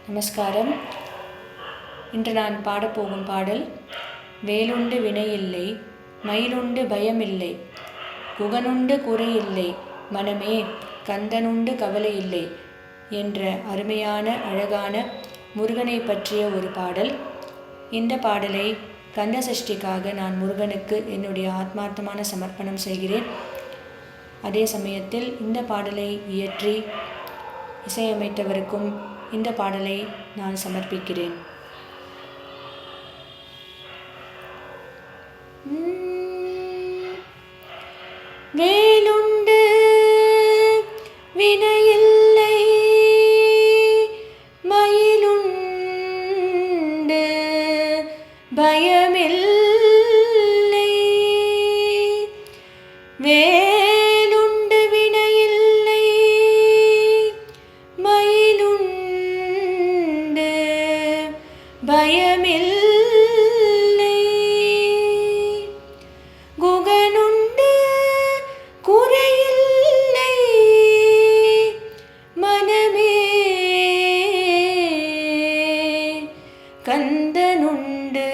நமஸ்காரம். இன்று நான் பாடப்போகும் பாடல் வேலுண்டு வினையில்லை, மயிலுண்டு பயமில்லை, குகனுண்டு குறையில்லை, மனமே கந்தனுண்டு கவலை இல்லை என்ற அருமையான அழகான முருகனை பற்றிய ஒரு பாடல். இந்த பாடலை கந்த சஷ்டிக்காக நான் முருகனுக்கு என்னுடைய ஆத்மார்த்தமான சமர்ப்பணம் செய்கிறேன். அதே சமயத்தில் இந்த பாடலை இயற்றி இசையமைத்தவருக்கும் இந்த பாடலை நான் சமர்ப்பிக்கிறேன். வேலுண்டு வினையில்லை, மயிலுண்டு பயமில்லை, வேலுண்டு வினையில்லை, மயிலுண்டு பயமில்லை, குகனுண்டு குறையில்லை, மனமே கந்தனுண்டு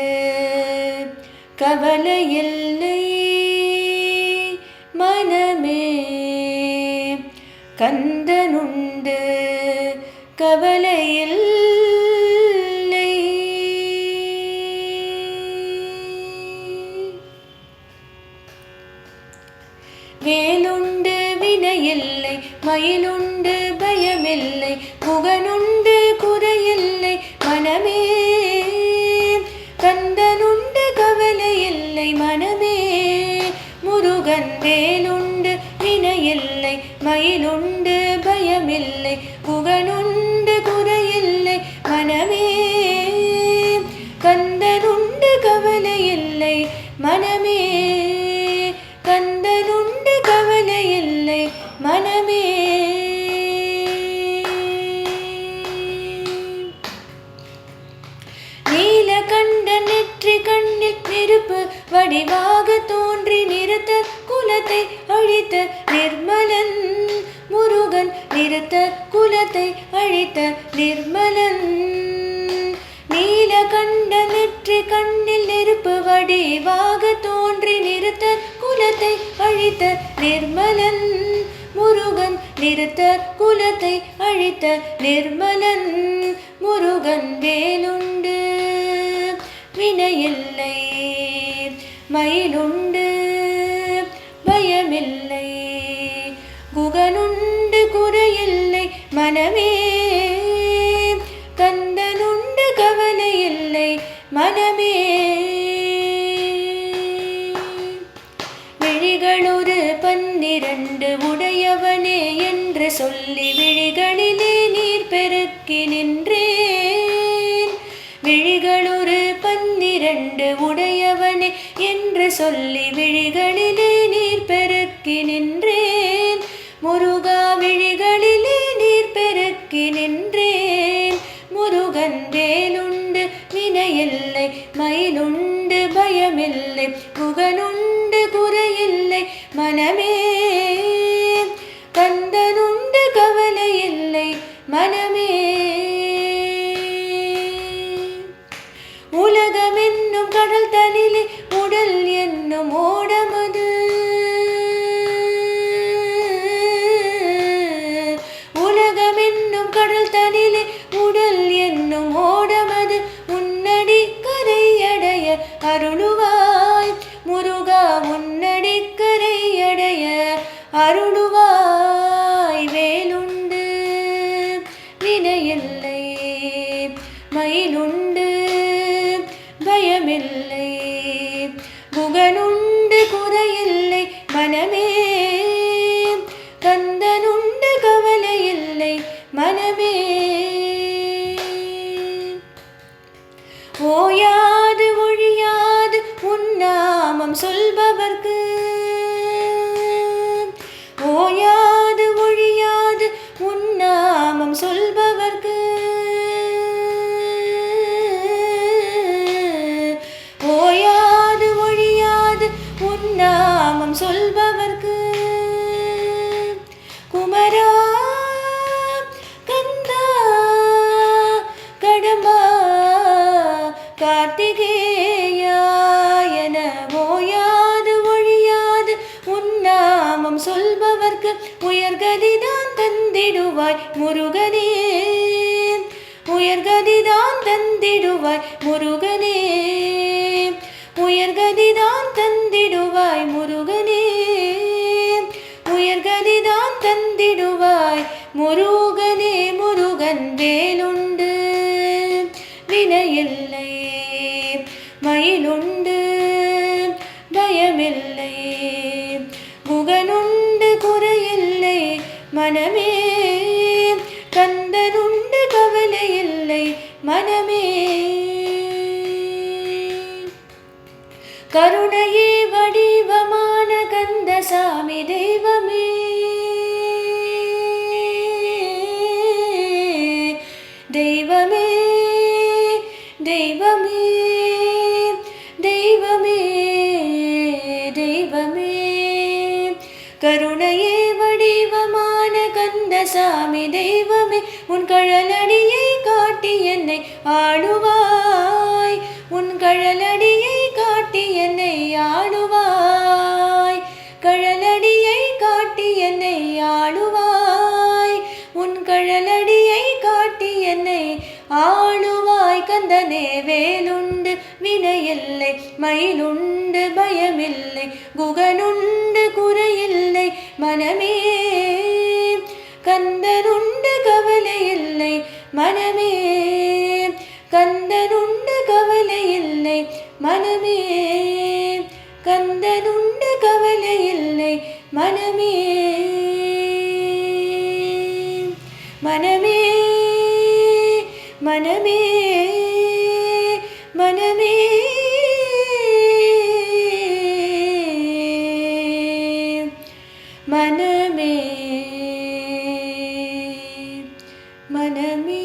கவலையில்லை, மனமே கந்தனுண்டு கவலையில்லை. வேலுண்டு வினையில்லை, மயிலுண்டு பயமில்லை, குகனுண்டு குறையில்லை, மனமே கந்தனுண்டு கவலையில்லை, மனமே முருகன். வேலுண்டு வினையில்லை, மயிலுண்டு பயமில்லை, குகனுண்டு குறையில்லை, மனமே கந்தனுண்டு கவலையில்லை, மனமே கந்தனுண்டு கவலையில்லை, மனமே. நீலகண்ட நெற்றி கண்ணில் நெருப்பு வடிவாக தோன்றி நிறுத்த குலத்தை அழித்த நிர்மலன் முருகன், நிறுத்த குலத்தை அழித்த நிர்மலன். நீலகண்ட நெற்றி கண்ணில் நெருப்பு வடிவாக தோன்றி நிறுத்த குலத்தை அழித்த நிர்மலன் முருகன், நிறுத்த குலத்தை அழித்த நிர்மலன் முருகன். வேலுண்டு வினையில்லை, மயிலுண்டு பயமில்லை, குகனுண்டு குறையில்லை, மனமே கந்தனுண்டு கவலையில்லை, மனமே. விழிகளொரு 12 உடையவனே என்று சொல்லி விழிகளிலே நீர் பெருக்கி நின்றேன். விழிகளொரு 12 உடையவனே என்று சொல்லி விழிகளிலே நீர் பெருக்கி நின்றேன். முருகா விழிகளிலே நீர் பெருக்கி நின்றேன். முருகன். வேலுண்டு வினையில்லை, மயிலுண்டு பயமில்லை, குகனுண்டு குறையில்லை, மனமே கந்தனுண்டு கவலையில்லை, மனமே. உலகமென்னும் கடல் தனிலே உடல் என்னும் ஓடமது, உலகமென்னும் கடல் தனிலே உடல் என்னும் ஓடமது, உன்னடி கரையடைய அருளுவாய் முருகா, உன்னடி கரையடைய அருளுவாய். வேலுண்டு வினையில்லை, மயிலுண்டு பயமில்லை, குகனுண்டு குறையில்லை, மனமே கந்தனுண்டு கவலையில்லை, மனமே. ஓயாது ஒழியாது உன்னாமம் சொல்பவர்க்கு, ஓயாது ஒழியாது உன்னாமம் சொல்பவர்க்கு, ஓயாது ஒழியாது உன்னாமம் சொல்பவர்க்கு, குமரா கந்தா முருகனே உயர்கதிதான் தந்திடுவாய் முருகனே உயர்கதிதான் தந்திடுவாய் முருகனே உயர்கதிதான் தந்திடுவாய் முருகனே முருகன் வேலுண்டு வினையில்லை மயிலுண்டு பயமில்லை குகனுண்டு குறையில்லை மனமே கந்தனுண்டு கவலையில்லை மனமே கருணையே வடிவமான கந்தசாமி தெய்வமே தெய்வமே தெய்வமே தெய்வமே தெய்வமே கருணையே வடிவமான கந்தசாமி தெய்வமே உன் கழலடியை காட்டி என்னை ஆளுவாய் உன் கழலடியை காட்டி என்னை ஆளுவாய் கழலடியை காட்டி என்னை ஆளுவாய் உன் கழலடியை காட்டி என்னை ஆளுவாய் கந்தனே வேலுண்டு வினையில்லை மயிலுண்டு பயமில்லை குகனுண்டு குறையில்லை மனமே கந்தனுண்டு கவலையில்லை மனமே கந்தனுண்டு கவலையில்லை மனமே கந்தனுண்டு கவலையில்லை மனமே மனமே மனமே மனமே மனமே மனமே